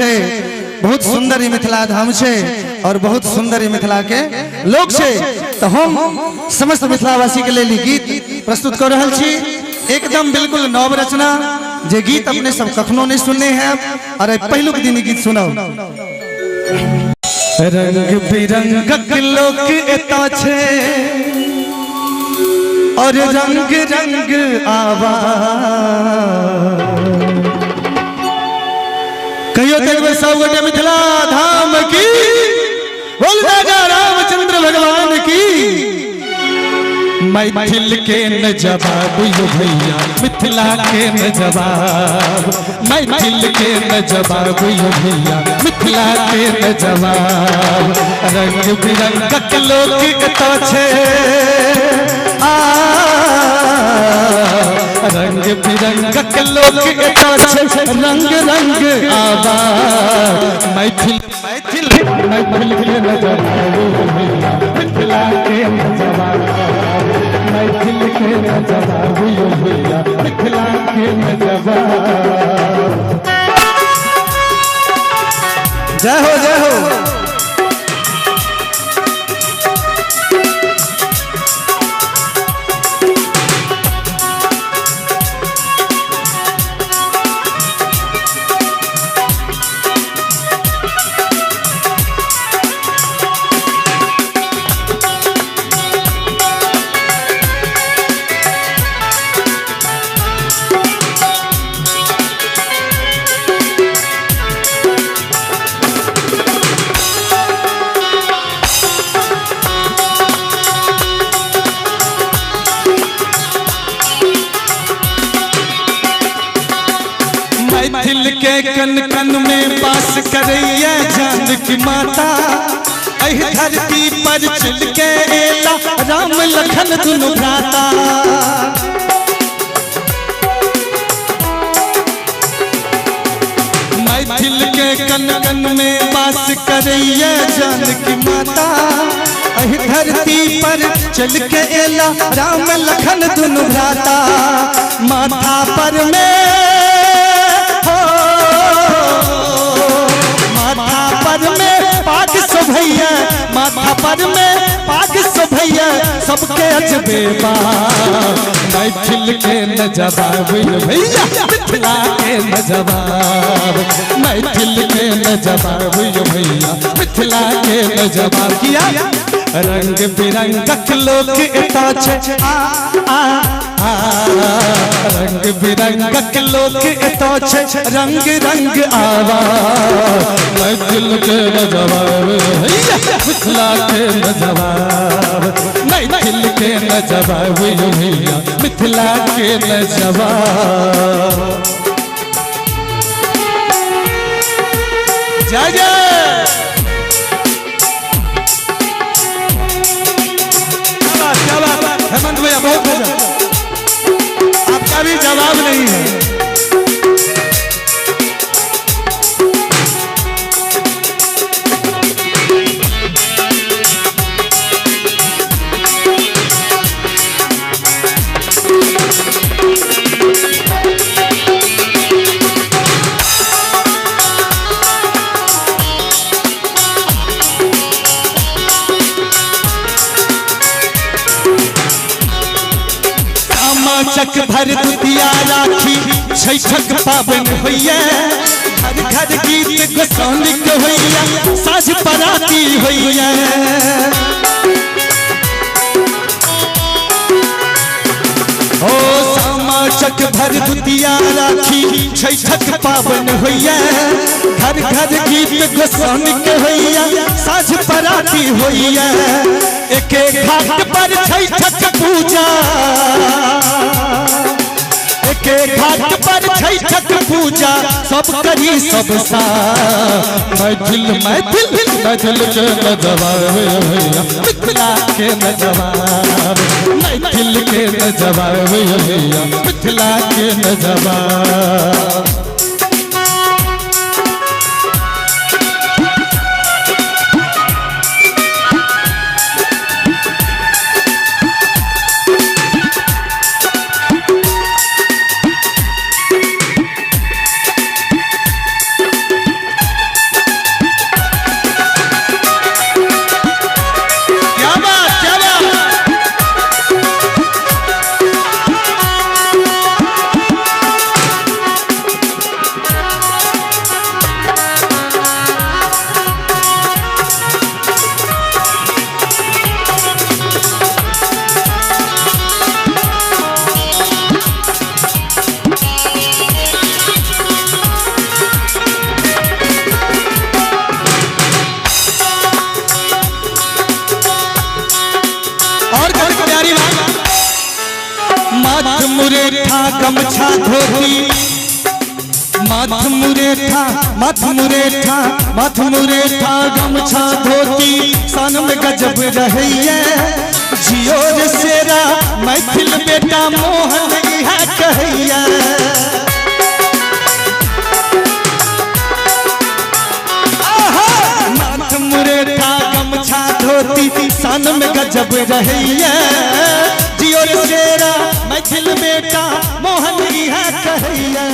छे, बहुत सुंदर मिथिला धाम छे और बहुत सुंदर मिथिला के लोग छे। तो हम समस्त मिथिलावासी के लिए गीत प्रस्तुत कर रहल छी, एकदम बिल्कुल नव रचना, जे गीत अपने सब कखनो नहीं सुनने हैं और पहलुक दिन गीत सुनाओ। रंग बिरंगक लोक एता छे और रंग रंग आवा, कहियो तक सब गोटे मिथिला धाम की बोल राजा रामचंद्र भगवान की। मैथिल के न जवाब यो भैया, मिथिला के न जवाब, मैथिल के न जवाब यो भैया, मिथिला के न जवाब। रंग बिरंगक लोक एता छे, रंग बिरंगक लोक एता छे, रंग रंग आवा। मैथिल मैथिल मैथिल के न जवाब यो भैया, मिथिला के न जवाब, मैथिल के न जवाब यो भैया, मिथिला के न जवाब। जय हो जय हो। मैथिल के कन कन में बास करैया जानकी माता, एहि धरती पर चल के एला राम लखन दुनु भ्राता। मैथिल के कन कन में बास करैया जानकी माता, एहि धरती पर चल के एला राम लखन दुनु भ्राता। माथा पर में पाग शोभैया, माथा पर में पाग शोभैया, सबके अजबे बा। मैथिल के न जवाब यो भैया, मिथिला के न जवाब, मैथिल के न जवाब यो भैया, मिथिला के न जवाब। किया रंग बिरंगक लोक एता छे, रंग बिरंगक लोक एता छे, रंग रंग आवा। मैथिल के न जवाब भैया, मिथिला के न जवाब, मैथिल के न जवाब यो भैया, मिथिला के न जवाब। जय जय। हेमंत भैया बहुत मजा, आपका भी जवाब नहीं है। चक भर दुतिया राखी छैठक पाबन होइया, घर घर गीत गोसाउनिक होइया, साझ पराती होइया। ओ सामा चक भर दुतिया राखी छैठक पाबन होइया, घर घर गीत गोसाउनिक होइया, साझ पराती होइया। एक घाट पर छैठक पूजा, एक घाट पर छैठक पूजा, सब करी सब सा। मैथिल मैथिल मैथिल के न जवाब भैया, मिथिला के न जवाब, मैथिल के न जवाब भैया, मिथिला के न जवाब। गमछा धोती माथ मुरेठा गमछा धोती सन में गजब रहिए जियो रे शेरा मैथिल बेटा मोहन इहा कहिया माथ मुरेठा गमछा धोती सन में गजब रहिए जियो रे शेरा मैथिल बेटा मोहन इहा कहिया।